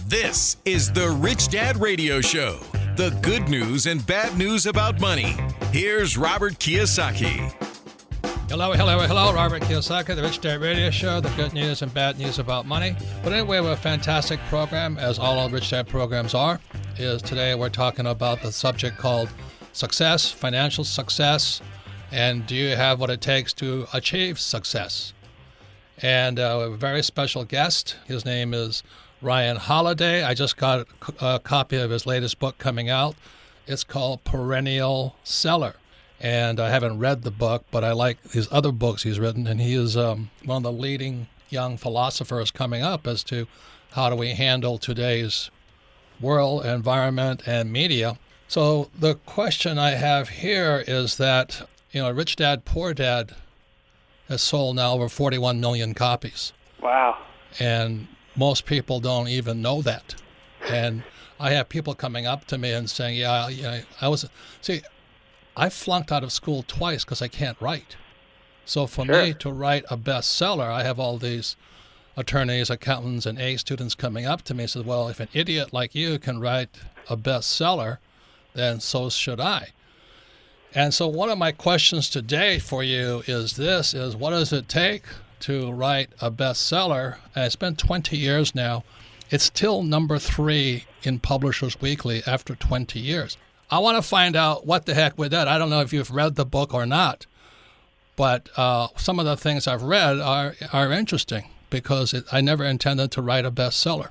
This is the Rich Dad Radio Show, the good news and bad news about money. Here's Robert Kiyosaki. Hello, Robert Kiyosaki, the Rich Dad Radio Show, the good news and bad news about money. But anyway, we have a fantastic program, as all our Rich Dad programs are. Today we're talking about the subject called success, financial success, and do you have what it takes to achieve success? And we have a very special guest. His name is Ryan Holiday. I just got a copy of his latest book coming out. It's called Perennial Seller. And I haven't read the book, but I like his other books he's written. And he is one of the leading young philosophers coming up as to how do we handle today's world, environment, and media. So the question I have here is that, Rich Dad, Poor Dad has sold now over 41 million copies. Wow. And most people don't even know that. And I have people coming up to me and saying, I flunked out of school twice because I can't write. So for me to write a bestseller, I have all these attorneys, accountants, and A students coming up to me and says, well, if an idiot like you can write a bestseller, then so should I. And so one of my questions today for you is what does it take to write a bestseller? And it's been 20 years now. It's still number 3 in Publishers Weekly after 20 years. I want to find out what the heck with that. I don't know if you've read the book or not, but some of the things I've read are interesting because I never intended to write a bestseller.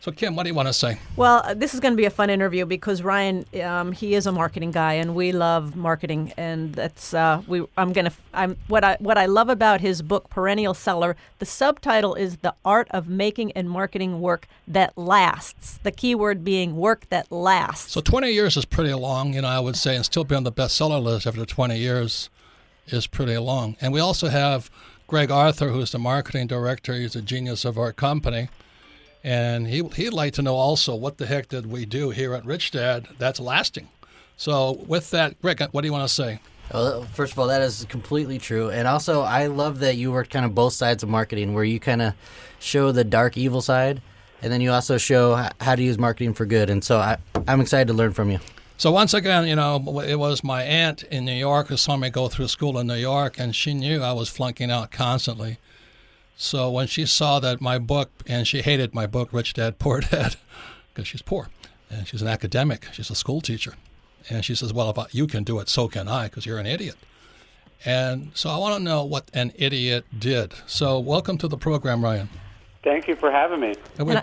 So, Kim, what do you want to say? Well, this is going to be a fun interview because Ryan, he is a marketing guy, and we love marketing, and that's what I love about his book, Perennial Seller. The subtitle is "The Art of Making and Marketing Work That Lasts." The key word being work that lasts. So, 20 years is pretty long, I would say, and still be on the bestseller list after 20 years is pretty long. And we also have Greg Arthur, who's the marketing director. He's a genius of our company. And he'd like to know also what the heck did we do here at Rich Dad that's lasting. So with that, Greg, what do you want to say? Well, first of all, that is completely true. And also, I love that you work kind of both sides of marketing, where you kind of show the dark, evil side, and then you also show how to use marketing for good. And so I'm excited to learn from you. So once again, it was my aunt in New York who saw me go through school in New York, and she knew I was flunking out constantly. So when she saw that my book, and she hated my book, Rich Dad, Poor Dad, because she's poor, and she's an academic, she's a school teacher. And she says, well, if you can do it, so can I, because you're an idiot. And so I want to know what an idiot did. So welcome to the program, Ryan. Thank you for having me.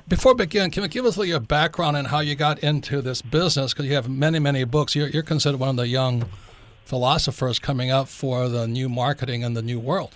Before we begin, can you give us your background and how you got into this business? Because you have many, many books. You're considered one of the young philosophers coming up for the new marketing and the new world.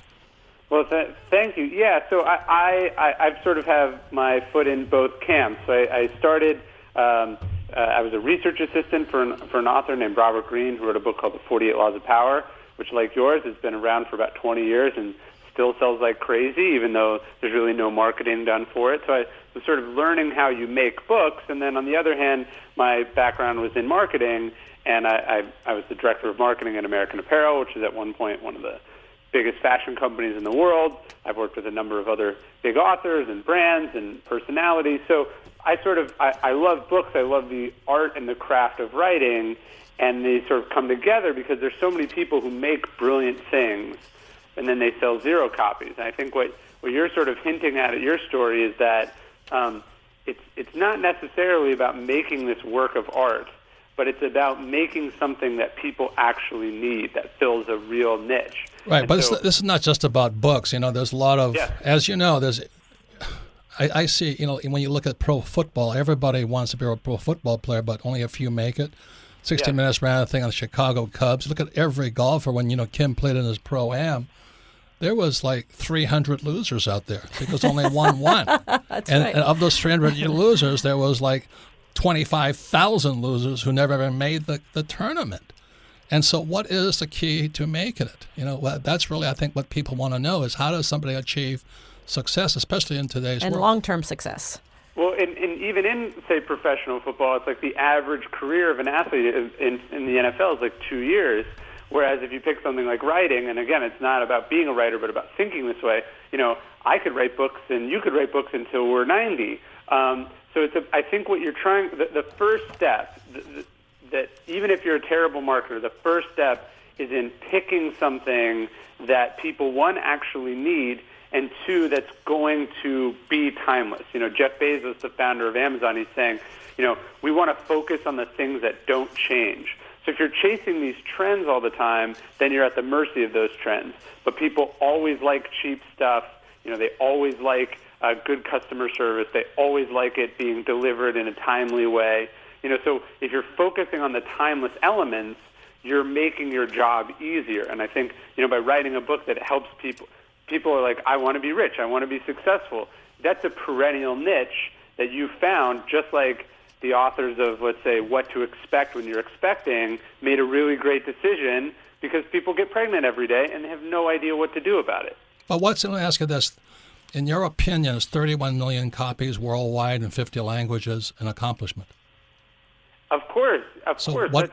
Well, thank you. Yeah, so I sort of have my foot in both camps. I started, I was a research assistant for an author named Robert Greene, who wrote a book called The 48 Laws of Power, which, like yours, has been around for about 20 years and still sells like crazy, even though there's really no marketing done for it. So I was sort of learning how you make books. And then on the other hand, my background was in marketing, and I was the director of marketing at American Apparel, which is at one point one of the biggest fashion companies in the world. I've worked with a number of other big authors and brands and personalities. So I love books. I love the art and the craft of writing, and they sort of come together because there's so many people who make brilliant things, and then they sell 0 copies. And I think what you're sort of hinting at your story is that it's not necessarily about making this work of art, but it's about making something that people actually need, that fills a real niche. Right, and but so, this is not just about books. There's a lot of, as you know, I see, when you look at pro football, everybody wants to be a pro football player, but only a few make it. 60 Minutes ran a thing on the Chicago Cubs. Look at every golfer. When, Kim played in his Pro-Am, there was like 300 losers out there because only one won. That's right. And of those 300 losers, there was like 25,000 losers who never ever made the tournament. And so what is the key to making it? That's really, I think, what people want to know is how does somebody achieve success, especially in today's world? And long-term success. Well, and even in, say, professional football, it's like the average career of an athlete in the NFL is like 2 years. Whereas if you pick something like writing, and again, it's not about being a writer, but about thinking this way, I could write books and you could write books until we're 90. So I think what you're trying, the first step, that even if you're a terrible marketer, the first step is in picking something that people, one, actually need, and two, that's going to be timeless. Jeff Bezos, the founder of Amazon, he's saying, we want to focus on the things that don't change. So if you're chasing these trends all the time, then you're at the mercy of those trends. But people always like cheap stuff. They always like good customer service. They always like it being delivered in a timely way. So if you're focusing on the timeless elements, you're making your job easier. And I think, by writing a book that helps people are like, I want to be rich, I want to be successful. That's a perennial niche that you found, just like the authors of, let's say, What to Expect When You're Expecting made a really great decision, because people get pregnant every day and they have no idea what to do about it. But let me ask you this. In your opinion, is 31 million copies worldwide in 50 languages an accomplishment? Of course.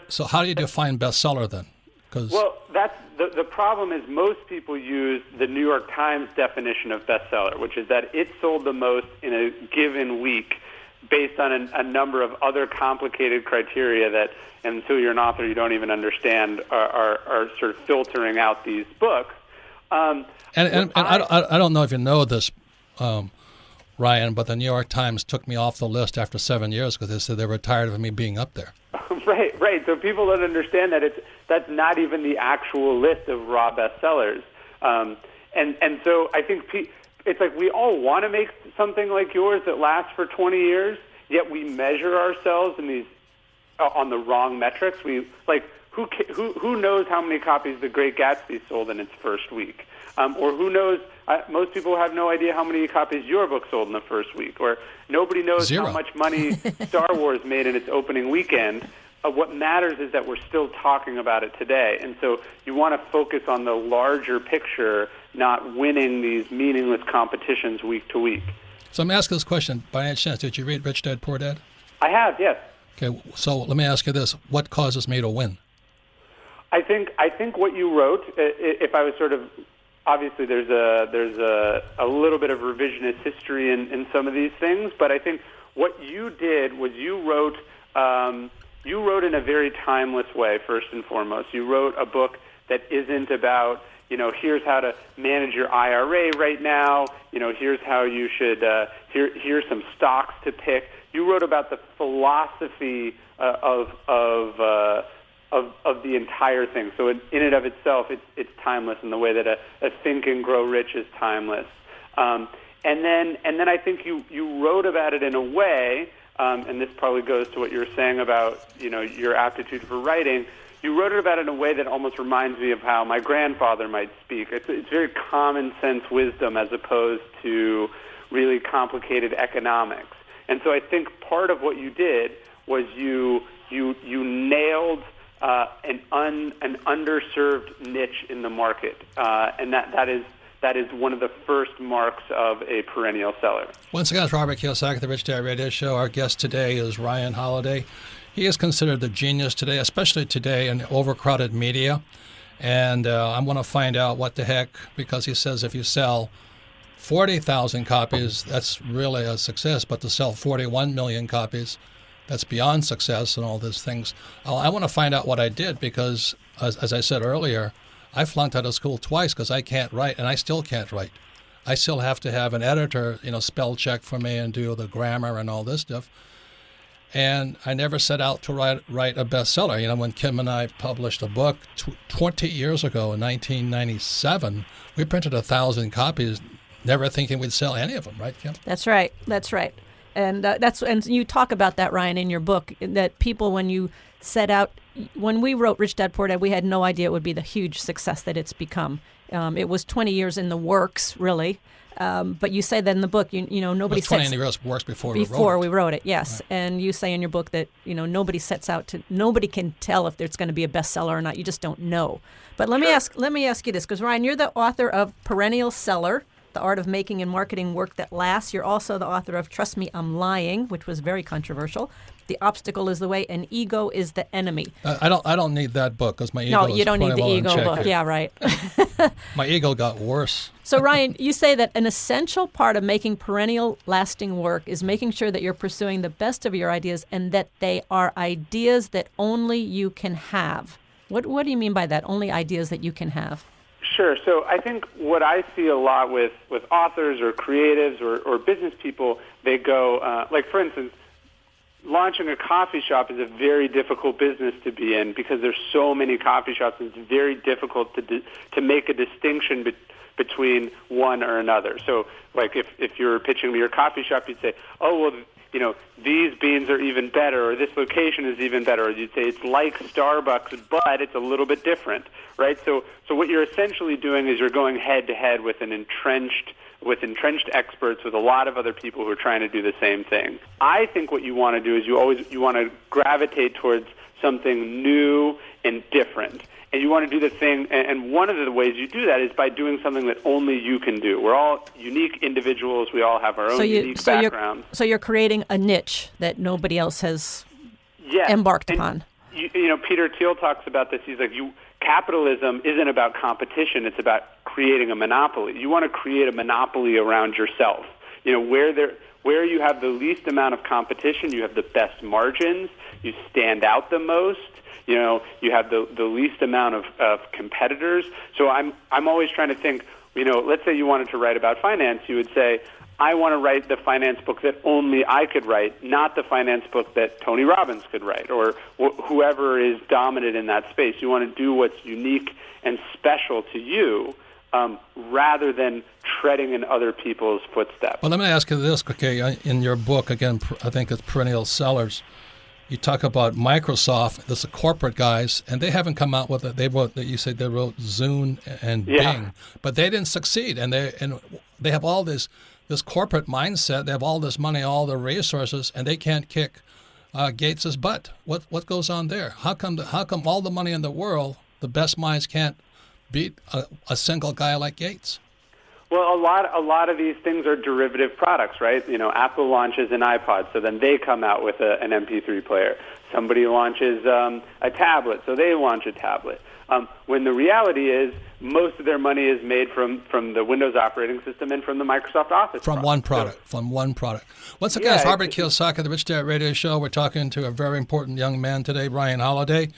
So how do you define bestseller then? Well, that's the problem is most people use the New York Times definition of bestseller, which is that it sold the most in a given week based on a number of other complicated criteria that, until you're an author, you don't even understand, are sort of filtering out these books. And I don't know if you know this, Ryan, but the New York Times took me off the list after 7 years because they said they were tired of me being up there. Right. So people don't understand that that's not even the actual list of raw bestsellers. And so I think it's like we all want to make something like yours that lasts for 20 years, yet we measure ourselves in these on the wrong metrics. We like who knows how many copies The Great Gatsby sold in its first week, or who knows? Most people have no idea how many copies your book sold in the first week, or nobody knows 0. how much money Star Wars made in its opening weekend. What matters is that we're still talking about it today. And so you want to focus on the larger picture, not winning these meaningless competitions week to week. So I'm asking this question, by any chance, did you read Rich Dad, Poor Dad? I have, yes. Okay, so let me ask you this. What causes me to win? I think what you wrote, if I was sort of, obviously there's a little bit of revisionist history in some of these things, but I think what you did was you wrote in a very timeless way, first and foremost. You wrote a book that isn't about, here's how to manage your IRA right now, here's how you should, here's some stocks to pick. You wrote about the philosophy of the entire thing. So in and of itself, it's timeless in the way that a Think and Grow Rich is timeless. And then I think you wrote about it in a way, and this probably goes to what you were saying about your aptitude for writing. You wrote about it in a way that almost reminds me of how my grandfather might speak. It's very common sense wisdom as opposed to really complicated economics. And so I think part of what you did was you nailed an underserved niche in the market, and that is one of the first marks of a perennial seller. Once again, it's Robert Kiyosaki, the Rich Dad Radio Show. Our guest today is Ryan Holiday. He is considered the genius today, especially today in overcrowded media. And I want to find out what the heck, because he says if you sell 40,000 copies, that's really a success. But to sell 41 million copies, that's beyond success and all these things. I want to find out what I did because, as I said earlier, I flunked out of school twice because I can't write, and I still can't write. I still have to have an editor, spell check for me and do the grammar and all this stuff. And I never set out to write a bestseller. When Kim and I published a book 20 years ago in 1997, we printed 1,000 copies, never thinking we'd sell any of them, right, Kim? That's right. And and you talk about that, Ryan, in your book, that people, when you set out, when we wrote Rich Dad, Poor Dad, we had no idea it would be the huge success that it's become. It was 20 years in the works, really. But you say that in the book, nobody sets... 20 years works before we wrote it, yes. Right. And you say in your book that, nobody sets out to... Nobody can tell if there's going to be a bestseller or not. You just don't know. But let me ask you this, because, Ryan, you're the author of Perennial Seller, The Art of Making and Marketing Work That Lasts. You're also the author of Trust Me, I'm Lying, which was very controversial. The Obstacle is the Way, and Ego is the Enemy. I don't need that book because my ego No, you don't need the ego book. Here. Yeah, right. My ego got worse. So, Ryan, you say that an essential part of making perennial lasting work is making sure that you're pursuing the best of your ideas and that they are ideas that only you can have. What do you mean by that, only ideas that you can have? Sure. So I think what I see a lot with authors or creatives or business people, they go, like for instance, launching a coffee shop is a very difficult business to be in because there's so many coffee shops, and it's very difficult to make a distinction between one or another. So, like if you're pitching to your coffee shop, you'd say, oh, well, these beans are even better, or this location is even better. Or you'd say it's like Starbucks, but it's a little bit different, right? So what you're essentially doing is you're going head to head with entrenched experts, with a lot of other people who are trying to do the same thing. I think what you want to do is you want to gravitate towards something new and different. And you want to do the thing, and one of the ways you do that is by doing something that only you can do. We're all unique individuals. We all have our own unique backgrounds. So you're creating a niche that nobody else has embarked upon. Peter Thiel talks about this. He's like, capitalism isn't about competition. It's about creating a monopoly. You want to create a monopoly around yourself. Where you have the least amount of competition, you have the best margins, you stand out the most. You have the least amount of competitors. So I'm always trying to think, let's say you wanted to write about finance, you would say, I want to write the finance book that only I could write, not the finance book that Tony Robbins could write, or whoever is dominant in that space. You want to do what's unique and special to you, rather than treading in other people's footsteps. Well, let me ask you this, okay? In your book, again, I think it's Perennial Sellers, you talk about Microsoft, this corporate guys, and they haven't come out with it. They wrote that you said they wrote Zune and Bing, but they didn't succeed, and they have all this corporate mindset. They have all this money, all the resources, and they can't kick Gates's butt. What goes on there? How come all the money in the world, the best minds can't beat a single guy like Gates? Well, a lot of these things are derivative products, right? Apple launches an iPod, so then they come out with an MP3 player. Somebody launches a tablet, so they launch a tablet. When the reality is, most of their money is made from the Windows operating system and from the Microsoft Office. From one product. Once again, it's Robert Kiyosaki, the Rich Dad Radio Show. We're talking to a very important young man today, Ryan Holiday.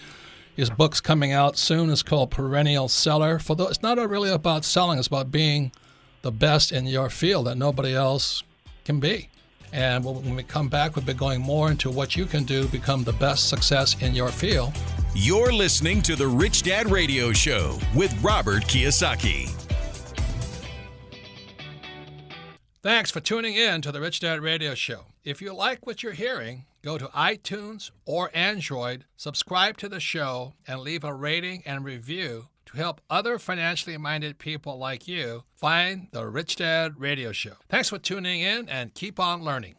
His book's coming out soon. It's called Perennial Seller. It's not really about selling. It's about being the best in your field that nobody else can be. And when we come back, we'll be going more into what you can do, become the best success in your field. You're listening to the Rich Dad Radio Show with Robert Kiyosaki. Thanks for tuning in to the Rich Dad Radio Show. If you like what you're hearing, go to iTunes or Android, subscribe to the show, and leave a rating and review to help other financially minded people like you find the Rich Dad Radio Show. Thanks for tuning in, and keep on learning.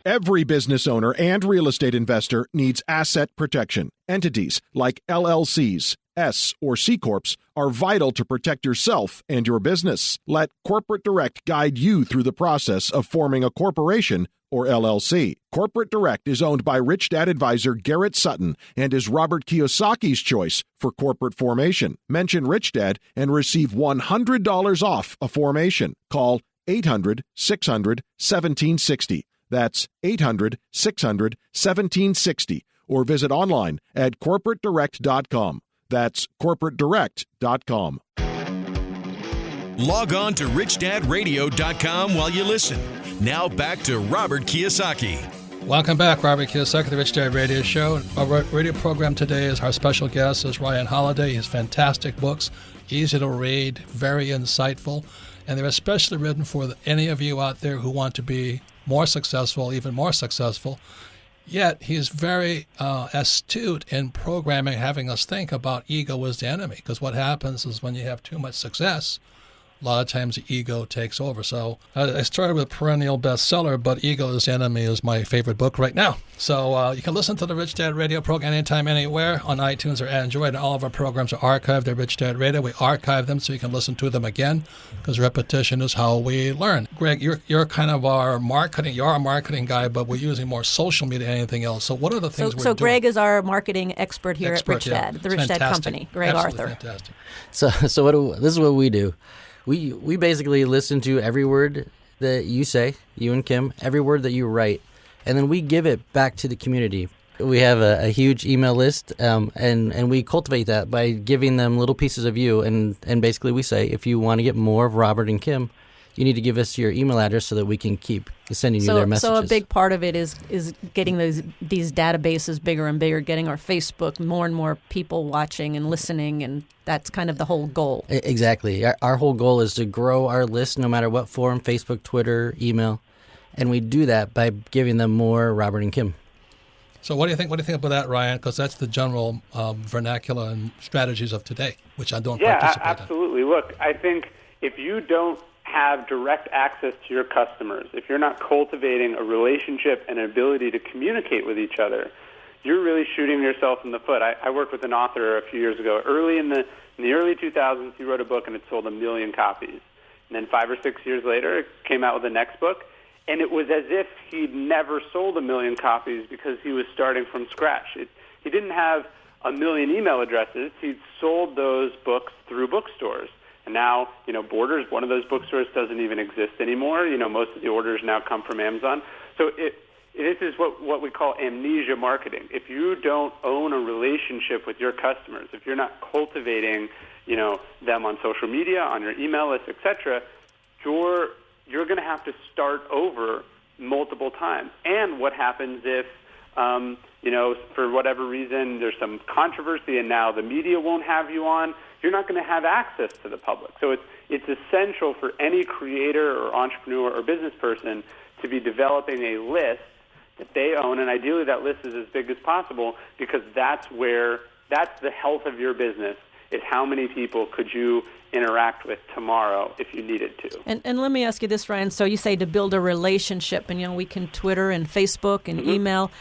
Every business owner and real estate investor needs asset protection. Entities like LLCs, S or C Corps are vital to protect yourself and your business. Let Corporate Direct guide you through the process of forming a corporation or LLC. Corporate Direct is owned by Rich Dad advisor Garrett Sutton and is Robert Kiyosaki's choice for corporate formation. Mention Rich Dad and receive $100 off a formation. Call 800-600-1760. That's 800-600-1760. Or visit online at corporatedirect.com. That's corporatedirect.com. Log on to richdadradio.com while you listen. Now back to Robert Kiyosaki. Welcome back, Robert Kiyosaki, the Rich Dad Radio Show. Our radio program today is our special guest is Ryan Holiday. He has fantastic books, easy to read, very insightful, and they're especially written for any of you out there who want to be more successful, even more successful. Yet he's very astute in programming, having us think about ego as the enemy. Because what happens is when you have too much success, a lot of times the ego takes over. So I started with Perennial Bestseller, but Ego is the Enemy is my favorite book right now. So you can listen to the Rich Dad Radio program anytime, anywhere on iTunes or Android. And all of our programs are archived at Rich Dad Radio. We archive them so you can listen to them again, because repetition is how we learn. Greg, you're kind of our marketing. You're our marketing guy, but we're using more social media than anything else. So what are the things we're doing? So Greg is our marketing expert here at Rich Dad, the Rich Dad Company. Greg Absolutely Arthur. Fantastic. So this is what we do. We basically listen to every word that you say, you and Kim, every word that you write, and then we give it back to the community. We have a huge email list, and we cultivate that by giving them little pieces of you, and basically we say, if you want to get more of Robert and Kim, you need to give us your email address so that we can keep sending you their messages. So a big part of it is getting these databases bigger and bigger, getting our Facebook, more and more people watching and listening, and that's kind of the whole goal. Exactly. Our whole goal is to grow our list no matter what form, Facebook, Twitter, email, and we do that by giving them more Robert and Kim. So what do you think? What do you think about that, Ryan? Because that's the general vernacular and strategies of today, which I don't participate in. Yeah, absolutely. Look, I think if you don't have direct access to your customers, if you're not cultivating a relationship and an ability to communicate with each other, you're really shooting yourself in the foot. I worked with an author a few years ago. Early in the early 2000s, he wrote a book and it sold 1 million copies. And then 5 or 6 years later, it came out with the next book. And it was as if he'd never sold 1 million copies because he was starting from scratch. He didn't have 1 million email addresses. He'd sold those books through bookstores. And now, Borders, one of those bookstores, doesn't even exist anymore. Most of the orders now come from Amazon. So this is what we call amnesia marketing. If you don't own a relationship with your customers, if you're not cultivating, them on social media, on your email list, etc., you're going to have to start over multiple times. And what happens if, for whatever reason, there's some controversy and now the media won't have you on? You're not going to have access to the public. So it's essential for any creator or entrepreneur or business person to be developing a list that they own, and ideally that list is as big as possible, because that's the health of your business, is how many people could you interact with tomorrow if you needed to. And let me ask you this, Ryan. So you say to build a relationship, and we can Twitter and Facebook and email.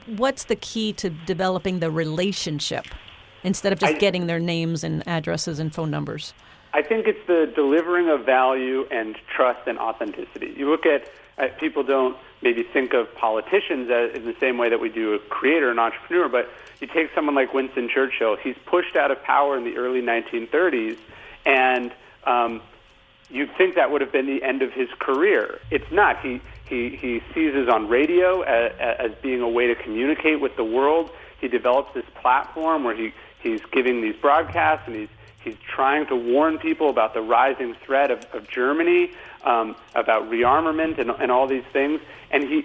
What's the key to developing the relationship instead of just getting their names and addresses and phone numbers? I think it's the delivering of value and trust and authenticity. You look at people don't maybe think of politicians in the same way that we do a creator and entrepreneur, but you take someone like Winston Churchill. He's pushed out of power in the early 1930s, and you'd think that would have been the end of his career. It's not. He seizes on radio as being a way to communicate with the world. He develops this platform where he's giving these broadcasts, and he's trying to warn people about the rising threat of Germany, about rearmament and all these things. And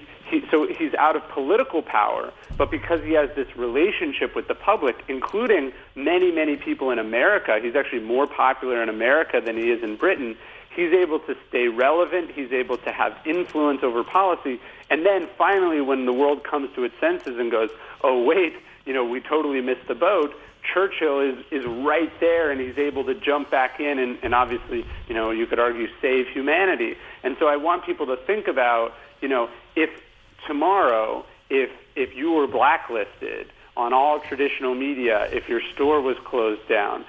so he's out of political power, but because he has this relationship with the public, including many, many people in America, he's actually more popular in America than he is in Britain. He's able to stay relevant. He's able to have influence over policy. And then finally, when the world comes to its senses and goes, oh, wait, we totally missed the boat, Churchill is right there, and he's able to jump back in and obviously, you could argue, save humanity. And so I want people to think about, if tomorrow, if you were blacklisted on all traditional media, if your store was closed down,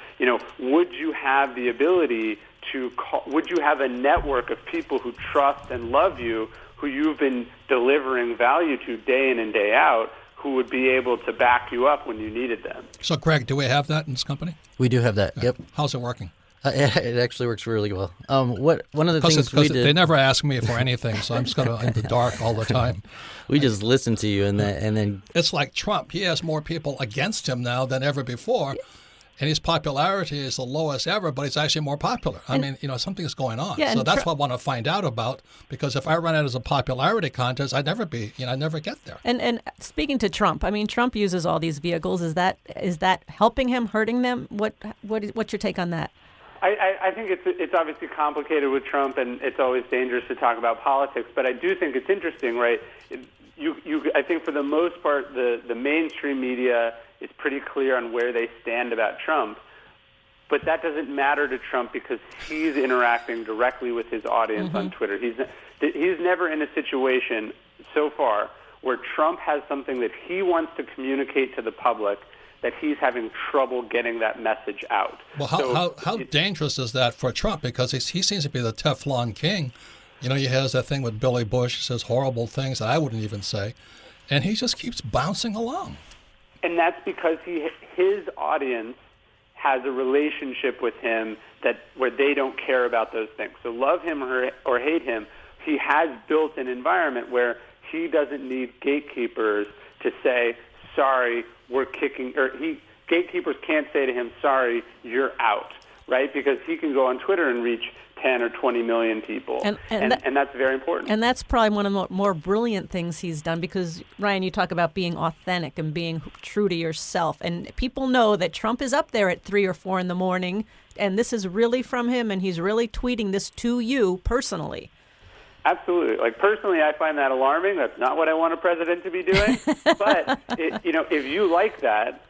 would you have the ability to would you have a network of people who trust and love you, who you've been delivering value to day in and day out, who would be able to back you up when you needed them? So, Greg, do we have that in this company? We do have that, yep. How's it working? It actually works really well. One of the things we did... They never ask me for anything, so I'm just kind of in the dark all the time. We just listen to you, and then... It's like Trump. He has more people against him now than ever before. And his popularity is the lowest ever, but he's actually more popular. Something's going on. Yeah, so that's what I want to find out about, because if I run it as a popularity contest, I'd never get there. And speaking to Trump, Trump uses all these vehicles. Is that helping him, hurting them? What's your take on that? I think it's obviously complicated with Trump, and it's always dangerous to talk about politics. But I do think it's interesting, right? I think for the most part, the mainstream media is pretty clear on where they stand about Trump. But that doesn't matter to Trump because he's interacting directly with his audience on Twitter. He's never in a situation so far where Trump has something that he wants to communicate to the public that he's having trouble getting that message out. Well, how dangerous is that for Trump? Because he seems to be the Teflon king. You know, he has that thing with Billy Bush. He says horrible things that I wouldn't even say. And he just keeps bouncing along. And that's because his audience has a relationship with him where they don't care about those things. So love him or hate him, he has built an environment where he doesn't need gatekeepers to say, sorry, we're kicking, gatekeepers can't say to him, sorry, you're out, right? Because he can go on Twitter and reach 10 or 20 million people. And that's very important. And that's probably one of the more brilliant things he's done because, Ryan, you talk about being authentic and being true to yourself. And people know that Trump is up there at 3 or 4 in the morning, and this is really from him, and he's really tweeting this to you personally. Absolutely. Like, personally, I find that alarming. That's not what I want a president to be doing. But, if you like that,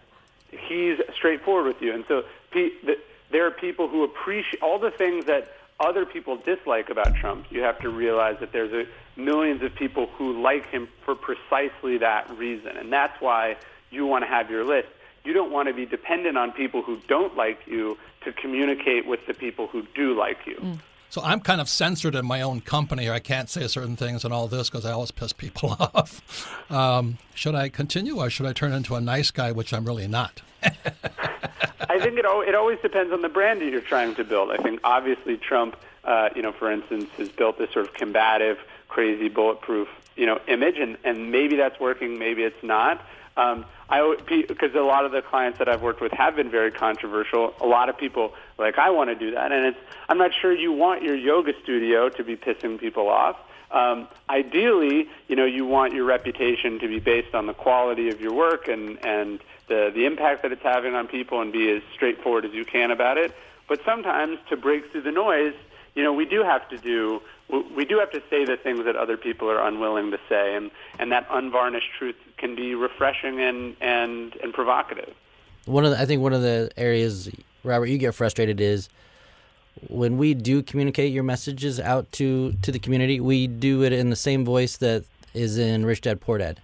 he's straightforward with you. And so there are people who appreciate all the things that other people dislike about Trump. You have to realize that there's millions of people who like him for precisely that reason. And that's why you want to have your list. You don't want to be dependent on people who don't like you to communicate with the people who do like you. So I'm kind of censored in my own company. I can't say certain things and all this because I always piss people off. Should I continue or should I turn into a nice guy, which I'm really not? I think it always depends on the brand that you're trying to build. I think obviously Trump, for instance, has built this sort of combative, crazy, bulletproof, image, and maybe that's working, maybe it's not. Because a lot of the clients that I've worked with have been very controversial. A lot of people are like, I want to do that, and I'm not sure you want your yoga studio to be pissing people off. Ideally, you want your reputation to be based on the quality of your work and the impact that it's having on people, and be as straightforward as you can about it. But sometimes, to break through the noise, we do have to say the things that other people are unwilling to say, and that unvarnished truth can be refreshing and provocative. I think one of the areas, Robert, you get frustrated is when we do communicate your messages out to the community, we do it in the same voice that is in Rich Dad Poor Dad.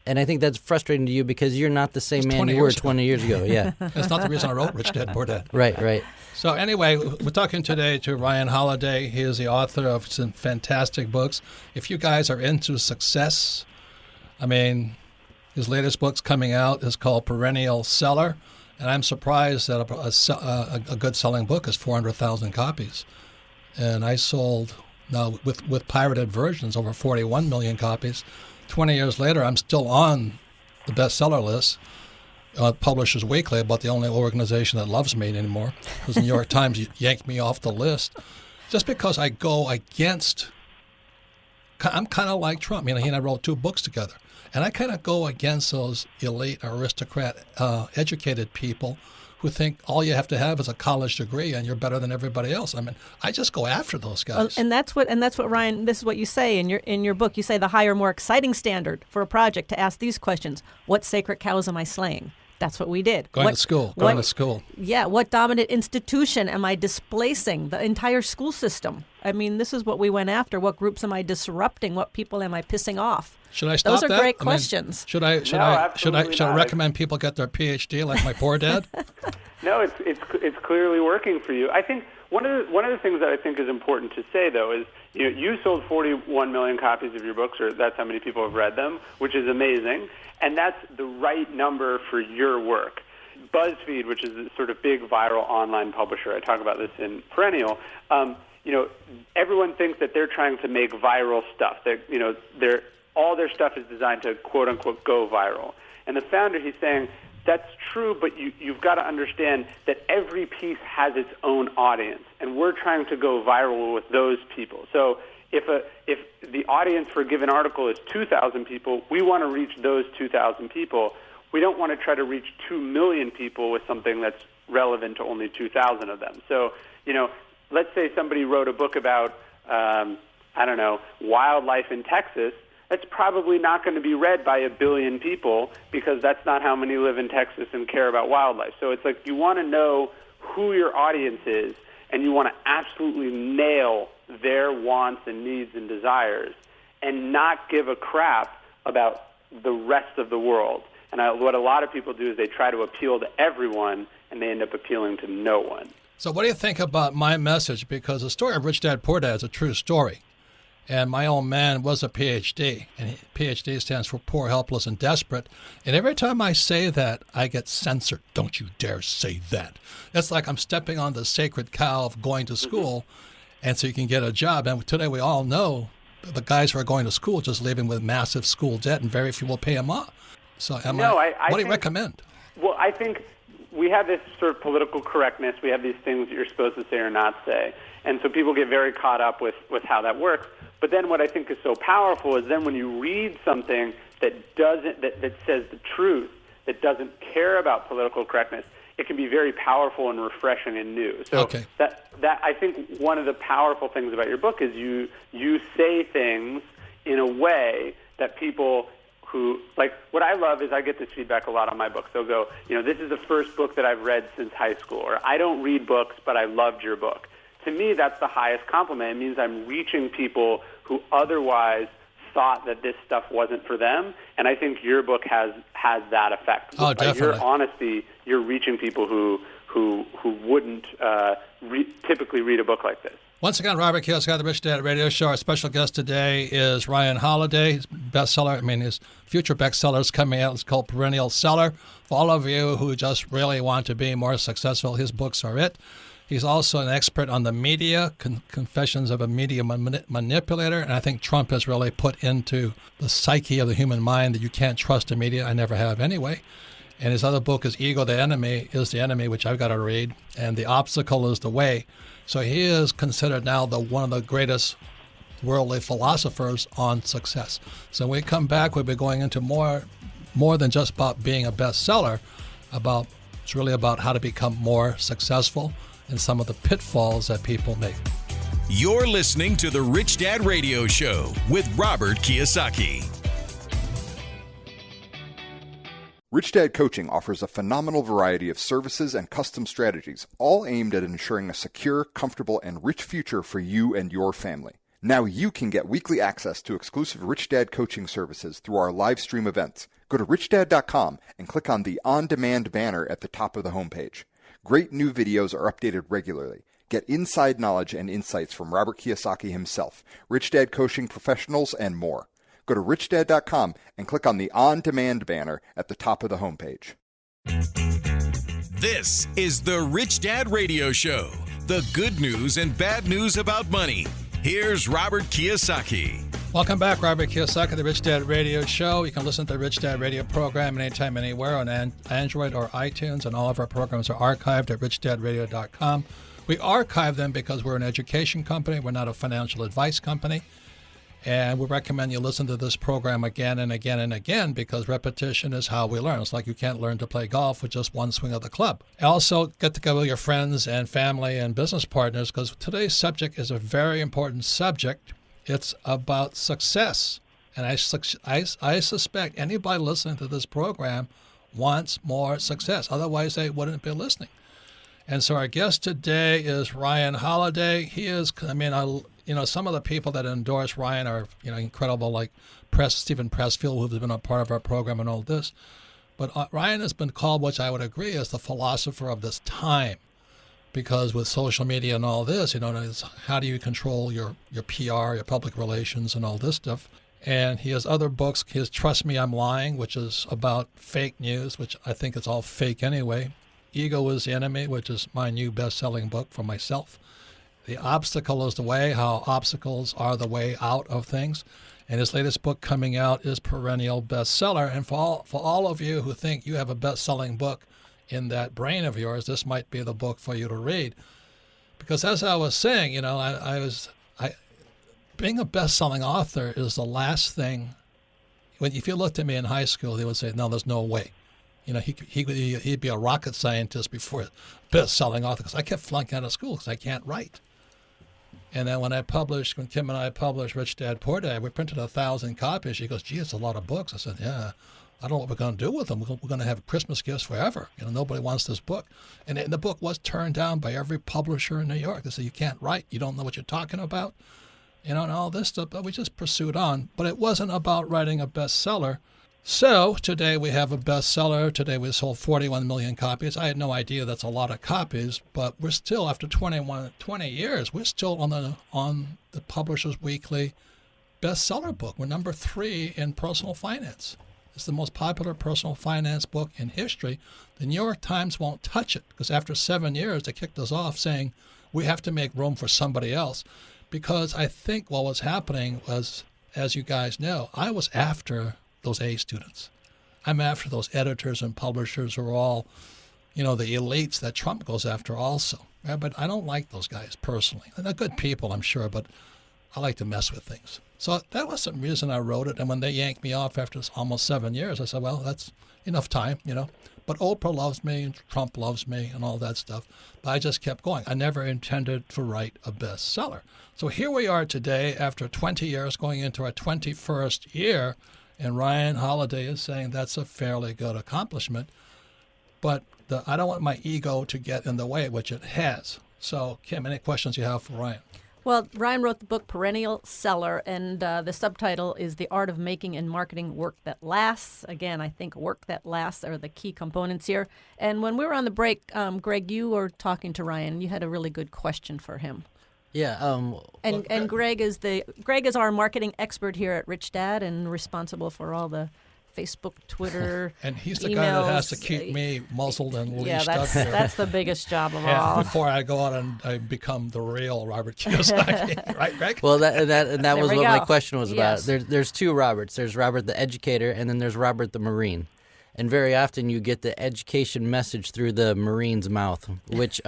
And I think that's frustrating to you because you're not the same man you were 20 years ago. Yeah. That's not the reason I wrote Rich Dad Poor Dad. Right. So anyway, we're talking today to Ryan Holiday. He is the author of some fantastic books. If you guys are into success, his latest book's coming out is called Perennial Seller, and I'm surprised that a good selling book is 400,000 copies. And I sold, now with pirated versions, over 41 million copies. 20 years later, I'm still on the bestseller list. Publishers Weekly, about the only organization that loves me anymore, because the New York Times yanked me off the list just because I go against. I'm kind of like Trump. He and I wrote 2 books together, and I kind of go against those elite, aristocrat, educated people who think all you have to have is a college degree and you're better than everybody else. I just go after those guys. And that's what Ryan, this is what you say in your book. You say the higher, more exciting standard for a project to ask these questions: what sacred cows am I slaying? That's what we did. Going to school. Yeah. What dominant institution am I displacing? The entire school system. This is what we went after. What groups am I disrupting? What people am I pissing off? Should I stop that? Those are great questions. Should I recommend people get their PhD like my poor dad? No, it's clearly working for you. I think one of the things that I think is important to say, though, is you sold 41 million copies of your books, or that's how many people have read them, which is amazing, and that's the right number for your work. BuzzFeed, which is a sort of big viral online publisher, I talk about this in Perennial. Everyone thinks that they're trying to make viral stuff. All their stuff is designed to quote unquote go viral. And the founder, he's saying, that's true, but you've got to understand that every piece has its own audience, and we're trying to go viral with those people. So if the audience for a given article is 2,000 people, we want to reach those 2,000 people. We don't want to try to reach 2 million people with something that's relevant to only 2,000 of them. So, let's say somebody wrote a book about, wildlife in Texas. that's probably not going to be read by 1 billion people, because that's not how many live in Texas and care about wildlife. So it's like you want to know who your audience is, and you want to absolutely nail their wants and needs and desires and not give a crap about the rest of the world. And what a lot of people do is they try to appeal to everyone, and they end up appealing to no one. So what do you think about my message? Because the story of Rich Dad, Poor Dad is a true story. And my old man was a PhD, and PhD stands for poor, helpless, and desperate. And every time I say that, I get censored. Don't you dare say that. It's like I'm stepping on the sacred cow of going to school, and so you can get a job. And today we all know the guys who are going to school just leaving with massive school debt, and very few will pay them off. So what do you recommend? Well, I think we have this sort of political correctness. We have these things that you're supposed to say or not say. And so people get very caught up with how that works. But then what I think is so powerful is then when you read something that says the truth, that doesn't care about political correctness, it can be very powerful and refreshing and new. So that I think one of the powerful things about your book is you say things in a way that people who, like, what I love is I get this feedback a lot on my books. They'll go, this is the first book that I've read since high school, or I don't read books, but I loved your book. To me, that's the highest compliment. It means I'm reaching people who otherwise thought that this stuff wasn't for them, and I think your book has that effect. Oh, definitely. By your honesty, you're reaching people who wouldn't typically read a book like this. Once again, Robert Kiyosaki, the Rich Dad Radio Show. Our special guest today is Ryan Holiday. His bestseller, his future bestseller is coming out. It's called Perennial Seller. For all of you who just really want to be more successful, his books are it. He's also an expert on the media, Confessions of a Media Manipulator, and I think Trump has really put into the psyche of the human mind that you can't trust the media. I never have anyway. And his other book is Ego, the Enemy is the Enemy, which I've got to read, and The Obstacle is the Way. So he is considered now one of the greatest worldly philosophers on success. So when we come back, we'll be going into more than just about being a bestseller. It's really about how to become more successful and some of the pitfalls that people make. You're listening to the Rich Dad Radio Show with Robert Kiyosaki. Rich Dad Coaching offers a phenomenal variety of services and custom strategies, all aimed at ensuring a secure, comfortable, and rich future for you and your family. Now you can get weekly access to exclusive Rich Dad coaching services through our live stream events. Go to richdad.com and click on the on-demand banner at the top of the homepage. Great new videos are updated regularly. Get inside knowledge and insights from Robert Kiyosaki himself, Rich Dad coaching professionals, and more. Go to richdad.com and click on the on-demand banner at the top of the homepage. This is the Rich Dad Radio Show, the good news and bad news about money. Here's Robert Kiyosaki. Welcome back, Robert Kiyosaki, the Rich Dad Radio Show. You can listen to the Rich Dad Radio program anytime, anywhere on Android or iTunes, and all of our programs are archived at richdadradio.com. We archive them because we're an education company. We're not a financial advice company. And we recommend you listen to this program again and again and again, because repetition is how we learn. It's like you can't learn to play golf with just one swing of the club. Also, get together with your friends and family and business partners, because today's subject is a very important subject. It's about success. And I suspect anybody listening to this program wants more success. Otherwise, they wouldn't be listening. And so our guest today is Ryan Holiday. He is, some of the people that endorse Ryan are, incredible, like Stephen Pressfield, who's been a part of our program and all this. But Ryan has been called, which I would agree, as the philosopher of this time. Because with social media and all this, how do you control your PR, your public relations, and all this stuff? And he has other books. He has Trust Me, I'm Lying, which is about fake news, which I think is all fake anyway. Ego is the Enemy, which is my new best-selling book for myself. The Obstacle is the Way, how obstacles are the way out of things. And his latest book coming out is Perennial Bestseller. And for all of you who think you have a best-selling book in that brain of yours, this might be the book for you to read. Because as I was saying, being a best-selling author is the last thing. If you looked at me in high school, they would say, no, there's no way. He'd be a rocket scientist before best-selling author, because I kept flunking out of school because I can't write. And then when Kim and I published Rich Dad, Poor Dad, we printed 1,000 copies. She goes, gee, it's a lot of books. I said, yeah, I don't know what we're going to do with them. We're going to have Christmas gifts forever. Nobody wants this book. And the book was turned down by every publisher in New York. They said, you can't write. You don't know what you're talking about. And all this stuff. But we just pursued on. But it wasn't about writing a bestseller. So today we have a bestseller. Today we sold 41 million copies. I had no idea that's a lot of copies, but we're still, after 20 years, we're still on the Publishers Weekly bestseller book. We're number 3 in personal finance. It's the most popular personal finance book in history. The New York Times won't touch it because after 7 years, they kicked us off saying we have to make room for somebody else. Because I think what was happening was, as you guys know, I was after those A students. I'm after those editors and publishers who are all, the elites that Trump goes after also. Right? But I don't like those guys personally. They're good people, I'm sure, but I like to mess with things. So that was the reason I wrote it. And when they yanked me off after almost 7 years, I said, well, that's enough time, But Oprah loves me, and Trump loves me, and all that stuff. But I just kept going. I never intended to write a bestseller. So here we are today, after 20 years, going into our 21st year, and Ryan Holiday is saying that's a fairly good accomplishment. But I don't want my ego to get in the way, which it has. So, Kim, any questions you have for Ryan? Well, Ryan wrote the book Perennial Seller, and the subtitle is The Art of Making and Marketing Work That Lasts. Again, I think work that lasts are the key components here. And when we were on the break, Greg, you were talking to Ryan. You had a really good question for him. Yeah. And Greg is our marketing expert here at Rich Dad and responsible for all the Facebook, Twitter, and he's the emails. guy that has to keep me muzzled and leashed up here. That's the biggest job of all. Before I go out and I become the real Robert Kiyosaki, right, Greg? Well, that was what my question was about. Yes. There's 2 Roberts. There's Robert the educator, and then there's Robert the Marine. And very often you get the education message through the Marine's mouth, which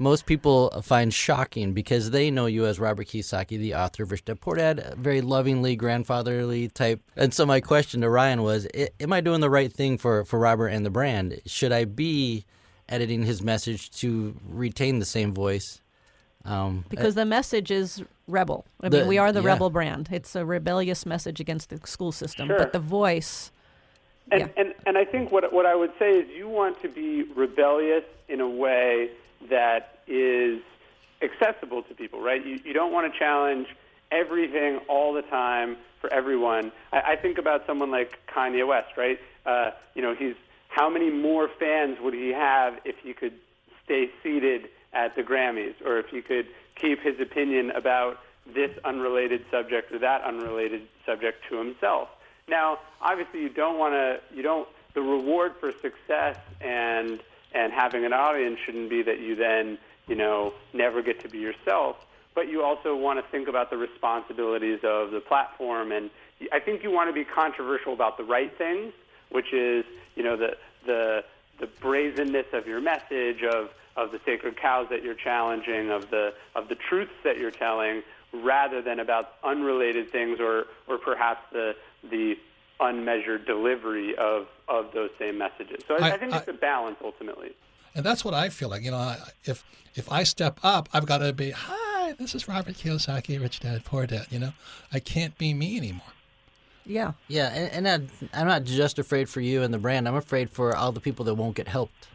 most people find shocking because they know you as Robert Kiyosaki, the author of Rich Dad Poor Dad, very lovingly, grandfatherly type. And so my question to Ryan was, am I doing the right thing for Robert and the brand? Should I be editing his message to retain the same voice? Because the message is rebel. I mean, we are the rebel brand. It's a rebellious message against the school system. Sure. But the voice... And I think what I would say is you want to be rebellious in a way that is accessible to people, right? You don't want to challenge everything all the time for everyone. I think about someone like Kanye West, right? He's how many more fans would he have if he could stay seated at the Grammys, or if he could keep his opinion about this unrelated subject or that unrelated subject to himself? Now, obviously, the reward for success and having an audience shouldn't be that you then, never get to be yourself, but you also want to think about the responsibilities of the platform. And I think you want to be controversial about the right things, which is, the brazenness of your message, of the sacred cows that you're challenging, of the truths that you're telling, rather than about unrelated things or perhaps the unmeasured delivery of those same messages. So I think it's a balance ultimately. And that's what I feel like. If I step up, I've got to be, hi, this is Robert Kiyosaki, Rich Dad, Poor Dad. I can't be me anymore. Yeah. Yeah, and I'm not just afraid for you and the brand. I'm afraid for all the people that won't get helped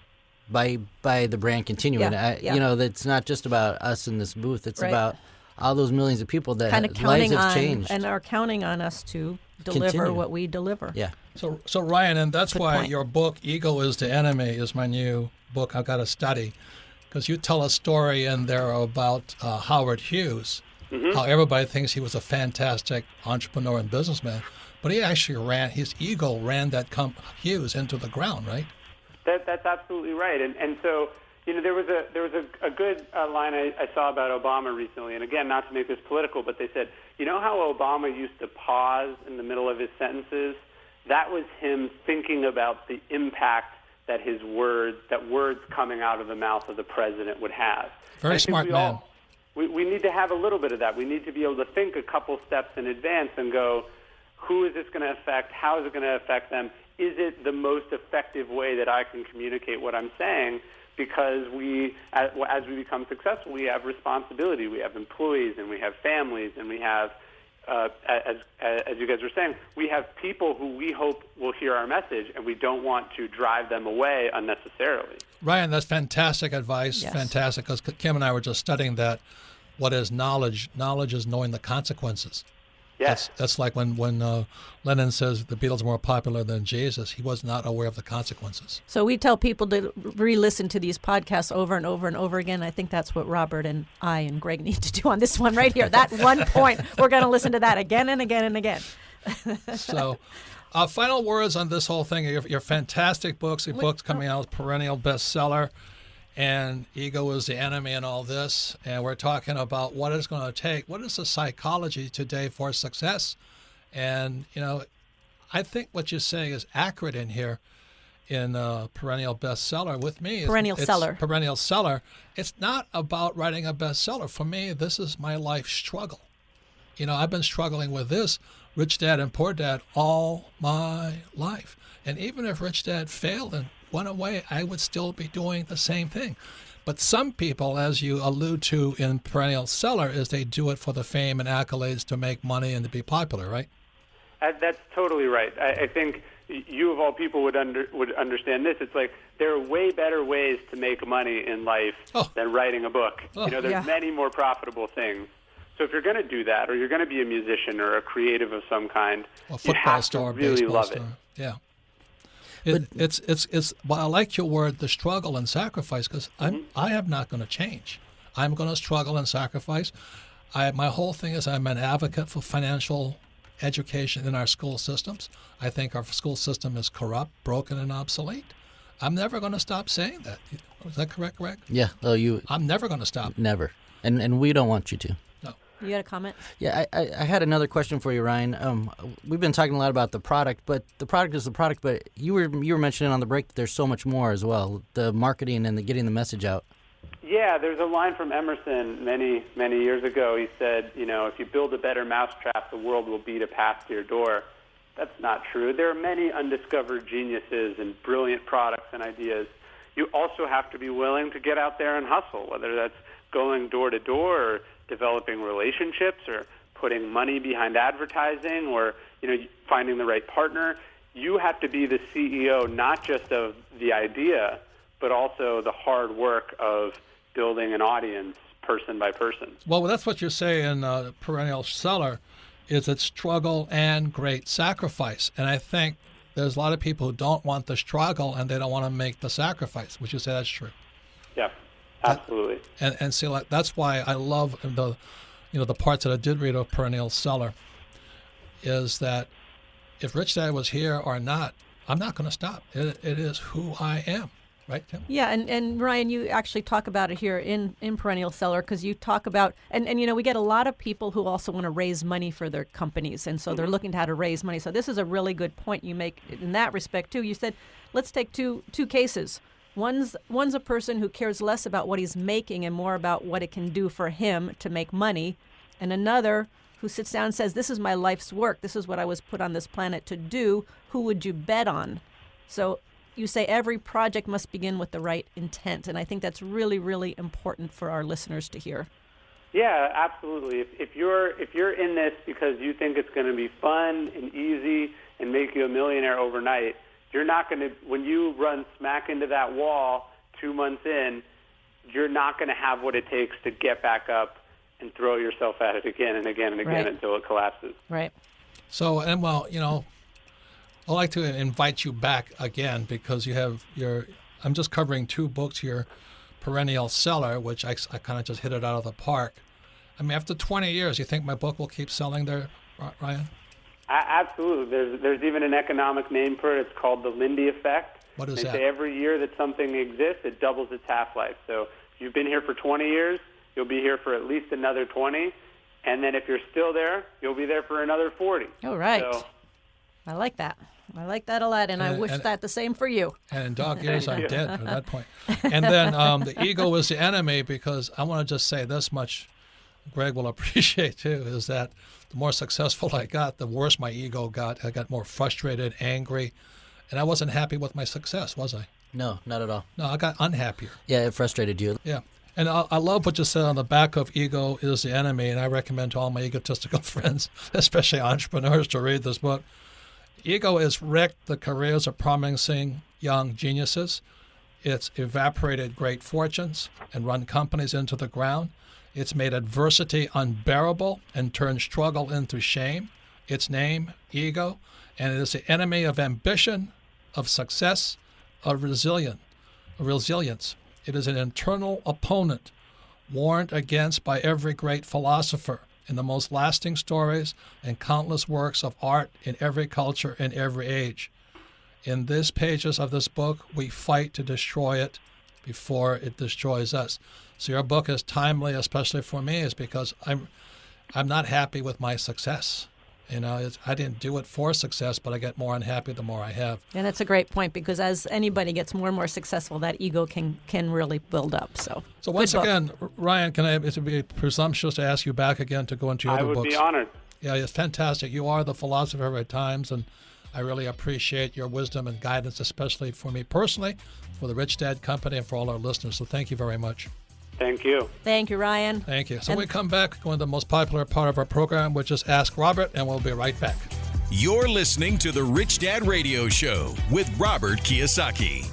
by the brand continuing. That's not just about us in this booth. It's about all those millions of people that kind of lives have changed and are counting on us to deliver what we deliver. Yeah. So Ryan, and that's why point. your book, Ego is the Enemy, is my new book I've got to study, because you tell a story in there about Howard Hughes, how everybody thinks he was a fantastic entrepreneur and businessman, but he actually his ego ran that Hughes into the ground, right? That's absolutely right. And so, there was a good line I saw about Obama recently, and again, not to make this political, but they said, how Obama used to pause in the middle of his sentences? That was him thinking about the impact that words coming out of the mouth of the president would have. Very smart man. We need to have a little bit of that. We need to be able to think a couple steps in advance and go, who is this going to affect? How is it going to affect them? Is it the most effective way that I can communicate what I'm saying? because as we become successful, we have responsibility. We have employees, and we have families, and we have, as you guys were saying, we have people who we hope will hear our message, and we don't want to drive them away unnecessarily. Ryan, that's fantastic advice. Yes. Fantastic, because Kim and I were just studying that. What is knowledge? Knowledge is knowing the consequences. Yes. That's like when Lennon says the Beatles were more popular than Jesus. He was not aware of the consequences. So we tell people to re-listen to these podcasts over and over and over again. I think that's what Robert and I and Greg need to do on this one right here. That one point, we're going to listen to that again and again and again. So, final words on this whole thing. Your fantastic books. Your books coming out, Perennial Bestseller, and Ego is the Enemy, and all this. And we're talking about what it's going to take. What is the psychology today for success? And, I think what you're saying is accurate in here in Perennial Bestseller with me. Perennial Seller. Perennial Seller. It's not about writing a bestseller. For me, this is my life struggle. I've been struggling with this, Rich Dad and Poor Dad, all my life. And even if Rich Dad failed and went away, I would still be doing the same thing. But some people, as you allude to in Perennial Seller, is they do it for the fame and accolades to make money and to be popular, right? That's totally right. I think you of all people would understand this. It's like there are way better ways to make money in life than writing a book. There's many more profitable things. So if you're going to do that, or you're going to be a musician or a creative of some kind, you have to really love it. Yeah. It's. Well, I like your word, the struggle and sacrifice, because I am not going to change. I'm going to struggle and sacrifice. My whole thing is I'm an advocate for financial education in our school systems. I think our school system is corrupt, broken, and obsolete. I'm never going to stop saying that. Is that correct, Greg? Yeah. I'm never going to stop. Never. And we don't want you to. No. You got a comment? Yeah, I had another question for you, Ryan. We've been talking a lot about the product, but the product is the product. But you were mentioning on the break that there's so much more as well, the marketing and the getting the message out. Yeah, there's a line from Emerson many, many years ago. He said, if you build a better mousetrap, the world will beat a path to your door. That's not true. There are many undiscovered geniuses and brilliant products and ideas. You also have to be willing to get out there and hustle, whether that's going door to door or developing relationships or putting money behind advertising or, finding the right partner. You have to be the CEO not just of the idea, but also the hard work of building an audience person by person. Well, that's what you say in Perennial Seller, is it's struggle and great sacrifice. And I think there's a lot of people who don't want the struggle and they don't want to make the sacrifice. Would you say that's true? Yeah, absolutely. And see, that's why I love the parts that I did read of Perennial Seller, is that if Rich Dad was here or not, I'm not going to stop. It is who I am. Right, Tim? Yeah, and Ryan, you actually talk about it here in Perennial Seller, because you talk about, and we get a lot of people who also want to raise money for their companies, and so they're looking to how to raise money. So this is a really good point you make in that respect, too. You said, let's take two cases. One's a person who cares less about what he's making and more about what it can do for him to make money, and another who sits down and says, this is my life's work. This is what I was put on this planet to do. Who would you bet on? So you say every project must begin with the right intent, and I think that's really, really important for our listeners to hear. Yeah, absolutely. If you're in this because you think it's going to be fun and easy and make you a millionaire overnight, you're not going to. When you run smack into that wall 2 months in, you're not going to have what it takes to get back up and throw yourself at it again and again and again until it collapses. Right. So, and well, I'd like to invite you back again, because you have I'm just covering 2 books here, Perennial Seller, which I kind of just hit it out of the park. I mean, after 20 years, you think my book will keep selling there, Ryan? Absolutely. There's even an economic name for it. It's called the Lindy effect. What is they that? Say every year that something exists, it doubles its half-life. So if you've been here for 20 years, you'll be here for at least another 20. And then if you're still there, you'll be there for another 40. All right. So, I like that. I like that a lot, and I wish that the same for you. And in dog years, I'm dead at that point. And then the ego is the enemy, because I want to just say this much, Greg will appreciate too, is that the more successful I got, the worse my ego got. I got more frustrated, angry, and I wasn't happy with my success, was I? No, not at all. No, I got unhappier. Yeah, it frustrated you. Yeah. And I love what you said on the back of Ego is the Enemy, and I recommend to all my egotistical friends, especially entrepreneurs, to read this book. Ego has wrecked the careers of promising young geniuses. It's evaporated great fortunes and run companies into the ground. It's made adversity unbearable and turned struggle into shame. Its name, Ego, and it is the enemy of ambition, of success, of resilience. It is an internal opponent warned against by every great philosopher in the most lasting stories and countless works of art in every culture and every age. In these pages of this book, we fight to destroy it before it destroys us. So your book is timely, especially for me, is because I'm not happy with my success. I didn't do it for success, but I get more unhappy the more I have. And that's a great point, because as anybody gets more and more successful, that ego can really build up. So once again, Ryan, it would be presumptuous to ask you back again to go into your other books. I would be honored. Yeah, it's fantastic. You are the philosopher at times, and I really appreciate your wisdom and guidance, especially for me personally, for the Rich Dad Company, and for all our listeners. So thank you very much. Thank you. Thank you, Ryan. Thank you. So when we come back, go into the most popular part of our program, which is Ask Robert, and we'll be right back. You're listening to the Rich Dad Radio Show with Robert Kiyosaki.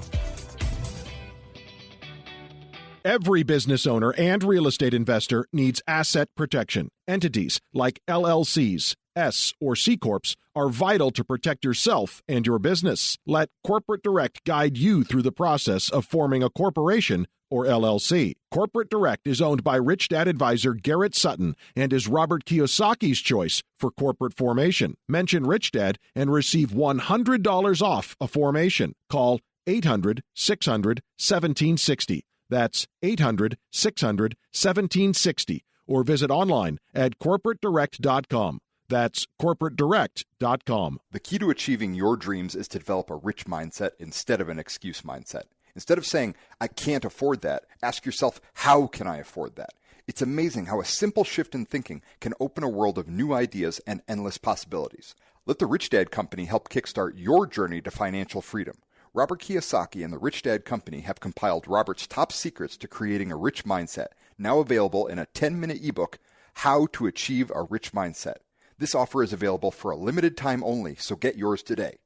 Every business owner and real estate investor needs asset protection. Entities like LLCs, S or C Corps are vital to protect yourself and your business. Let Corporate Direct guide you through the process of forming a corporation or LLC. Corporate Direct is owned by Rich Dad advisor Garrett Sutton and is Robert Kiyosaki's choice for corporate formation. Mention Rich Dad and receive $100 off a formation. Call 800-600-1760. That's 800-600-1760. Or visit online at corporatedirect.com. That's corporatedirect.com. The key to achieving your dreams is to develop a rich mindset instead of an excuse mindset. Instead of saying, I can't afford that, ask yourself, how can I afford that? It's amazing how a simple shift in thinking can open a world of new ideas and endless possibilities. Let the Rich Dad Company help kickstart your journey to financial freedom. Robert Kiyosaki and the Rich Dad Company have compiled Robert's top secrets to creating a rich mindset, now available in a 10-minute ebook, How to Achieve a Rich Mindset. This offer is available for a limited time only, so get yours today.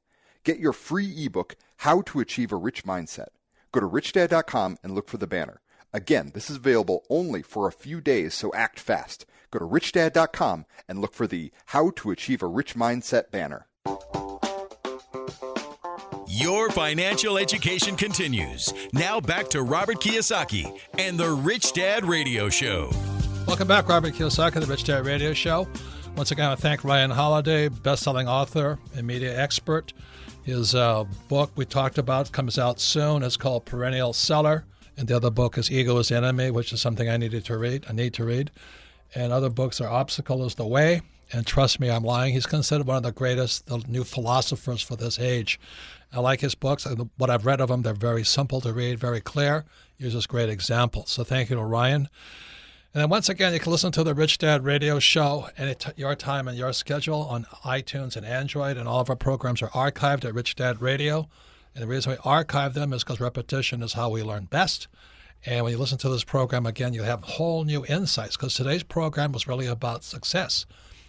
Get your free ebook, How to Achieve a Rich Mindset. Go to richdad.com and look for the banner. Again, this is available only for a few days, so act fast. Go to richdad.com and look for the How to Achieve a Rich Mindset banner. Your financial education continues. Now back to Robert Kiyosaki and the Rich Dad Radio Show. Welcome back, Robert Kiyosaki, the Rich Dad Radio Show. Once again, I thank Ryan Holiday, best-selling author and media expert. His book we talked about comes out soon. It's called Perennial Seller. And the other book is Ego is the Enemy, which is something I need to read. And other books are Obstacle is the Way. And trust me, I'm lying. He's considered one of the greatest, the new philosophers for this age. I like his books. What I've read of them, they're very simple to read, very clear. Uses great examples. So thank you to Ryan. And then once again, you can listen to the Rich Dad Radio Show at your time and your schedule on iTunes and Android. And all of our programs are archived at Rich Dad Radio. And the reason we archive them is because repetition is how we learn best. And when you listen to this program again, you have whole new insights, because today's program was really about success.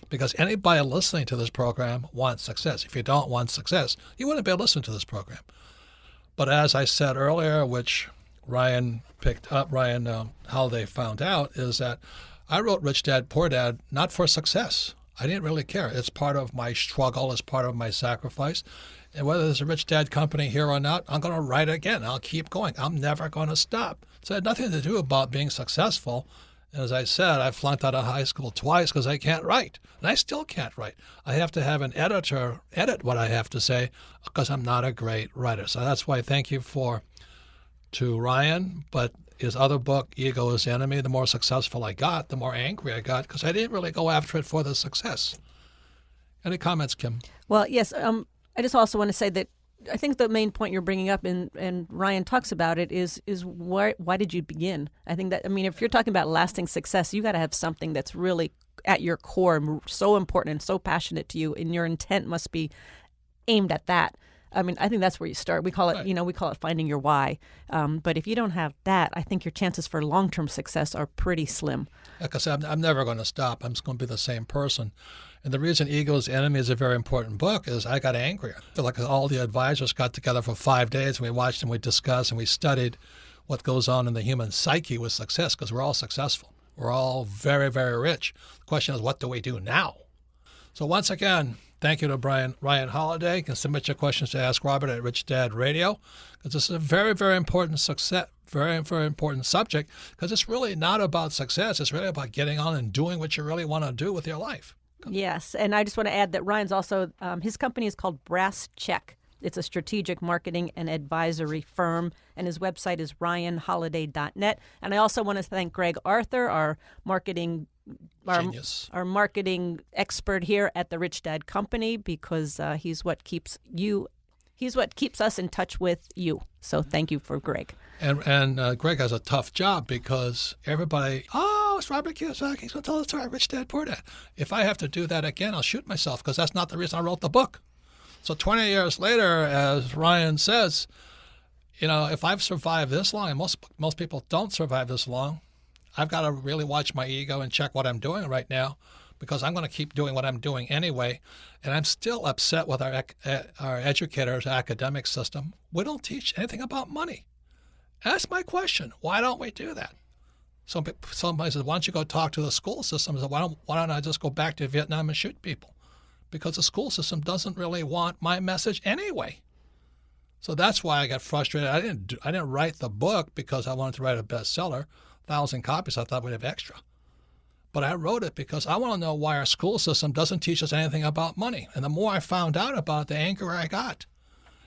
Because anybody listening to this program wants success. If you don't want success, you wouldn't be able to listen to this program. But as I said earlier, which Ryan picked up, how they found out, is that I wrote Rich Dad, Poor Dad not for success. I didn't really care. It's part of my struggle. It's part of my sacrifice. And whether there's a Rich Dad Company here or not, I'm going to write again. I'll keep going. I'm never going to stop. So it had nothing to do about being successful. And as I said, I flunked out of high school twice because I can't write. And I still can't write. I have to have an editor edit what I have to say because I'm not a great writer. So that's why thank you to Ryan. But his other book, Ego is the Enemy, the more successful I got, the more angry I got because I didn't really go after it for the success. Any comments, Kim? Well, yes. I just also want to say that I think the main point you're bringing up, and Ryan talks about it, is why did you begin? I think that, if you're talking about lasting success, you got to have something that's really at your core, so important and so passionate to you, and your intent must be aimed at that. I mean, I think that's where you start. We call it, Right. we call it finding your why. But if you don't have that, I think your chances for long-term success are pretty slim. Like I said, I'm never going to stop. I'm just going to be the same person. And the reason Ego's Enemy is a very important book is I got angrier. Like all the advisors got together for 5 days and we watched and we discussed and we studied what goes on in the human psyche with success, because we're all successful. We're all very, very rich. The question is, what do we do now? So once again, thank you to Ryan Holiday. You can submit your questions to Ask Robert at Rich Dad Radio, because this is a very, very important very, very important subject, because it's really not about success. It's really about getting on and doing what you really want to do with your life. Yes, and I just want to add that Ryan's also, his company is called Brass Check. It's a strategic marketing and advisory firm, and his website is ryanholiday.net. And I also want to thank Greg Arthur, our marketing Genius. our marketing expert here at the Rich Dad Company, because he's what keeps us in touch with you. So thank you for Greg. And Greg has a tough job because everybody, it's Robert Kiyosaki. He's going to tell the story, Rich Dad, Poor Dad. If I have to do that again, I'll shoot myself, because that's not the reason I wrote the book. So 20 years later, as Ryan says, if I've survived this long, and most people don't survive this long, I've got to really watch my ego and check what I'm doing right now, because I'm going to keep doing what I'm doing anyway. And I'm still upset with our educators' academic system. We don't teach anything about money. That's my question. Why don't we do that? Somebody says, why don't you go talk to the school system? I said, why don't I just go back to Vietnam and shoot people? Because the school system doesn't really want my message anyway. So that's why I got frustrated. I didn't write the book because I wanted to write a bestseller. 1,000 copies, I thought we'd have extra. But I wrote it because I want to know why our school system doesn't teach us anything about money. And the more I found out about it, the angrier I got.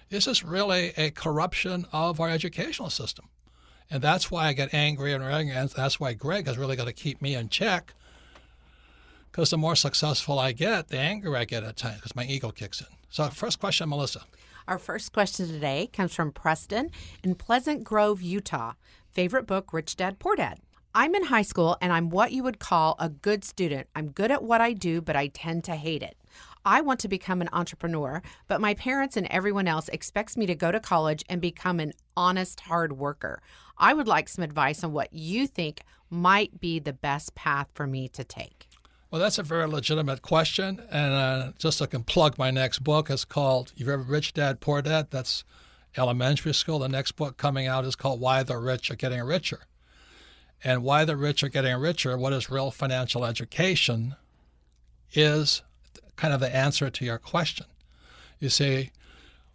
This is really a corruption of our educational system. And that's why I get angry and that's why Greg has really got to keep me in check. Because the more successful I get, the angrier I get at times, because my ego kicks in. So first question, Melissa. Our first question today comes from Preston in Pleasant Grove, Utah. Favorite book, Rich Dad, Poor Dad. I'm in high school and I'm what you would call a good student. I'm good at what I do, but I tend to hate it. I want to become an entrepreneur, but my parents and everyone else expects me to go to college and become an honest, hard worker. I would like some advice on what you think might be the best path for me to take. Well, that's a very legitimate question, and just so I can plug my next book, it's called, you've ever Rich Dad, Poor Dad? That's elementary school. The next book coming out is called Why the Rich Are Getting Richer. And Why the Rich Are Getting Richer, what is real financial education, is kind of the answer to your question. You see,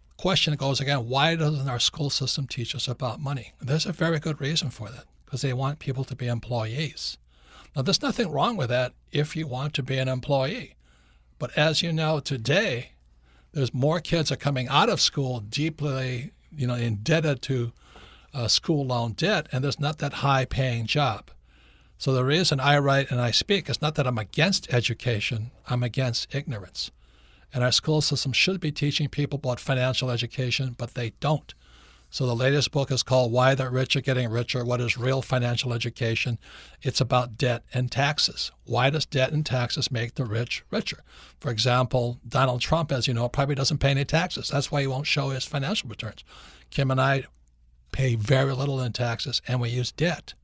the question goes again, why doesn't our school system teach us about money? There's a very good reason for that, because they want people to be employees. Now, there's nothing wrong with that if you want to be an employee. But as you know, today, there's more kids are coming out of school deeply, indebted to school loan debt, and there's not that high-paying job. So the reason I write and I speak is not that I'm against education, I'm against ignorance. And our school system should be teaching people about financial education, but they don't. So the latest book is called Why the Rich Are Getting Richer, What is Real Financial Education? It's about debt and taxes. Why does debt and taxes make the rich richer? For example, Donald Trump, as you know, probably doesn't pay any taxes. That's why he won't show his financial returns. Kim and I pay very little in taxes, and we use debt.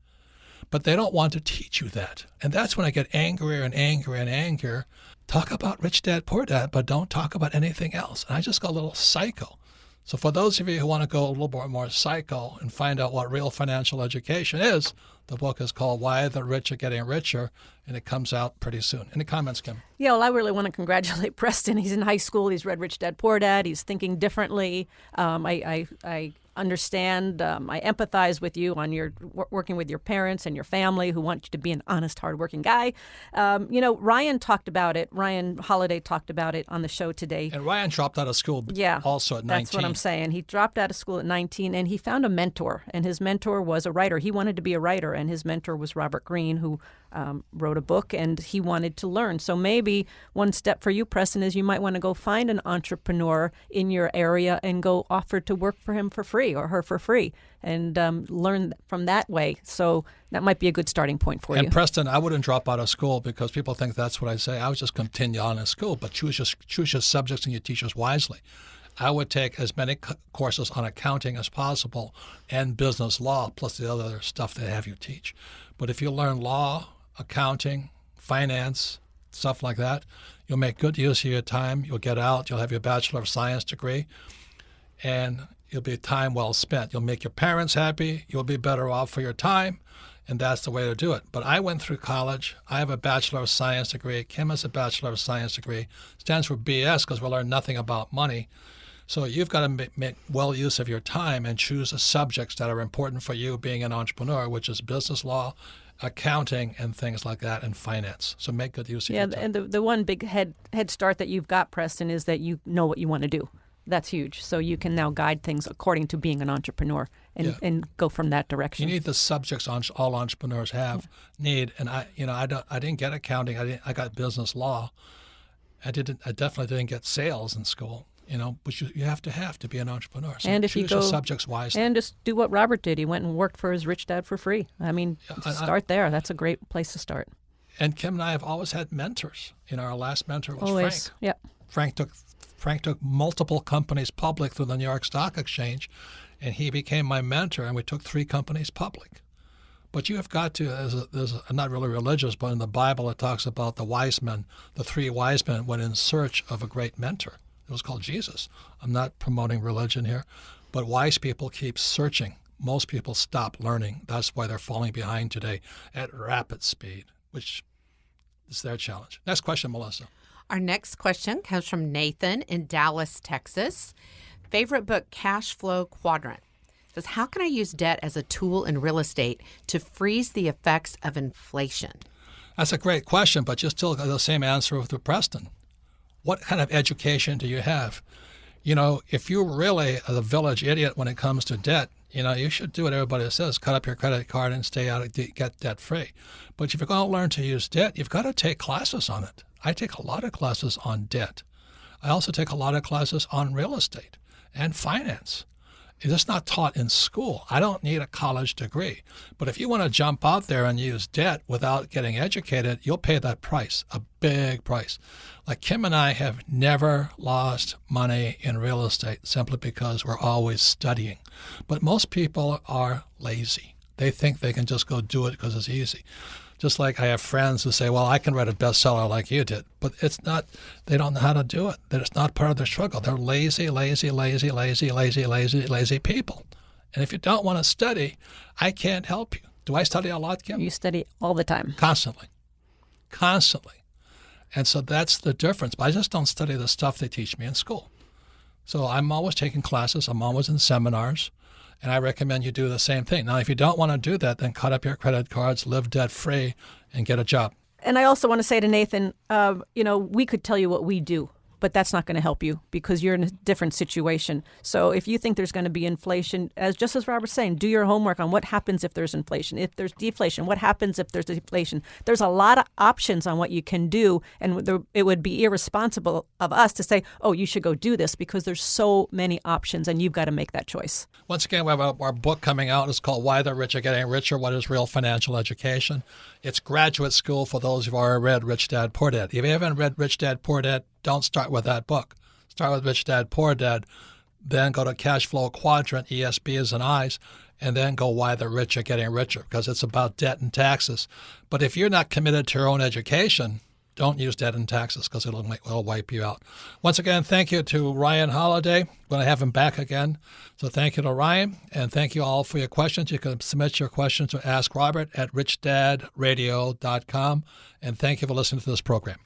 But they don't want to teach you that. And that's when I get angrier and angrier and angrier. Talk about Rich Dad, Poor Dad, but don't talk about anything else. And I just go a little psycho. So for those of you who want to go a little bit more psycho and find out what real financial education is, the book is called Why the Rich Are Getting Richer, and it comes out pretty soon. Any comments, Kim? Yeah, well, I really want to congratulate Preston. He's in high school. He's read Rich Dad, Poor Dad. He's thinking differently. I understand. I empathize with you on your working with your parents and your family who want you to be an honest, hardworking guy. Ryan talked about it. Ryan Holiday talked about it on the show today. And Ryan dropped out of school also at 19. That's what I'm saying. He dropped out of school at 19, and he found a mentor, and his mentor was a writer. He wanted to be a writer, and his mentor was Robert Greene, who wrote a book, and he wanted to learn. So maybe one step for you, Preston, is you might want to go find an entrepreneur in your area and go offer to work for him for free or her for free and learn from that way. So that might be a good starting point for you. And Preston, I wouldn't drop out of school because people think that's what I say. I would just continue on in school, but choose your subjects and your teachers wisely. I would take as many courses on accounting as possible and business law, plus the other stuff they have you teach. But if you learn law, accounting, finance, stuff like that, you'll make good use of your time. You'll get out. You'll have your Bachelor of Science degree, and you'll be time well spent. You'll make your parents happy. You'll be better off for your time, and that's the way to do it. But I went through college. I have a Bachelor of Science degree. Kim has a Bachelor of Science degree. Stands for BS because we learn nothing about money. So you've got to make well use of your time and choose the subjects that are important for you being an entrepreneur, which is business law, accounting, and things like that, and finance. So make good use of your time. Yeah, and the one big head start that you've got, Preston, is that you know what you want to do. That's huge. So you can now guide things according to being an entrepreneur and go from that direction. You need the subjects all entrepreneurs need. And I didn't get accounting. I got business law. I definitely didn't get sales in school. But you have to be an entrepreneur. So and if choose you go, your subjects wisely. And just do what Robert did. He went and worked for his rich dad for free. I mean, start there. That's a great place to start. And Kim and I have always had mentors. Our last mentor was Always. Frank. Yep. Frank took multiple companies public through the New York Stock Exchange, and he became my mentor, and we took 3 companies public. But you have got to, I'm not really religious, but in the Bible it talks about the wise men. The 3 wise men went in search of a great mentor. It was called Jesus. I'm not promoting religion here, but wise people keep searching. Most people stop learning. That's why they're falling behind today at rapid speed, which is their challenge. Next question, Melissa. Our next question comes from Nathan in Dallas, Texas. Favorite book, Cash Flow Quadrant. Says, how can I use debt as a tool in real estate to freeze the effects of inflation? That's a great question, but you still got the same answer with Preston. What kind of education do you have? If you're really a village idiot when it comes to debt, you should do what everybody says, cut up your credit card and stay out, get debt free. But if you're going to learn to use debt, you've got to take classes on it. I take a lot of classes on debt. I also take a lot of classes on real estate and finance. It's not taught in school. I don't need a college degree. But if you want to jump out there and use debt without getting educated, you'll pay that price, a big price. Like Kim and I have never lost money in real estate simply because we're always studying. But most people are lazy. They think they can just go do it because it's easy. Just like I have friends who say, well, I can write a bestseller like you did. But it's not, they don't know how to do it. It's not part of their struggle. They're lazy people. And if you don't want to study, I can't help you. Do I study a lot, Kim? You study all the time. Constantly. And so that's the difference. But I just don't study the stuff they teach me in school. So I'm always taking classes. I'm always in seminars. And I recommend you do the same thing. Now, if you don't want to do that, then cut up your credit cards, live debt-free, and get a job. And I also want to say to Nathan, we could tell you what we do, but that's not going to help you because you're in a different situation. So if you think there's going to be inflation, just as Robert's saying, do your homework on what happens if there's inflation. If there's deflation, what happens if there's deflation? There's a lot of options on what you can do, and it would be irresponsible of us to say, oh, you should go do this, because there's so many options, and you've got to make that choice. Once again, we have our book coming out. It's called Why the Rich Are Getting Richer, What is Real Financial Education. It's graduate school for those who've already read Rich Dad, Poor Dad. If you haven't read Rich Dad, Poor Dad, don't start with that book. Start with Rich Dad, Poor Dad, then go to Cash Flow Quadrant, ESBs and I's, and then go Why the Rich Are Getting Richer, because it's about debt and taxes. But if you're not committed to your own education, don't use debt and taxes because it'll wipe you out. Once again, thank you to Ryan Holiday. We're going to have him back again. So thank you to Ryan, and thank you all for your questions. You can submit your questions to Ask Robert at richdadradio.com. And thank you for listening to this program.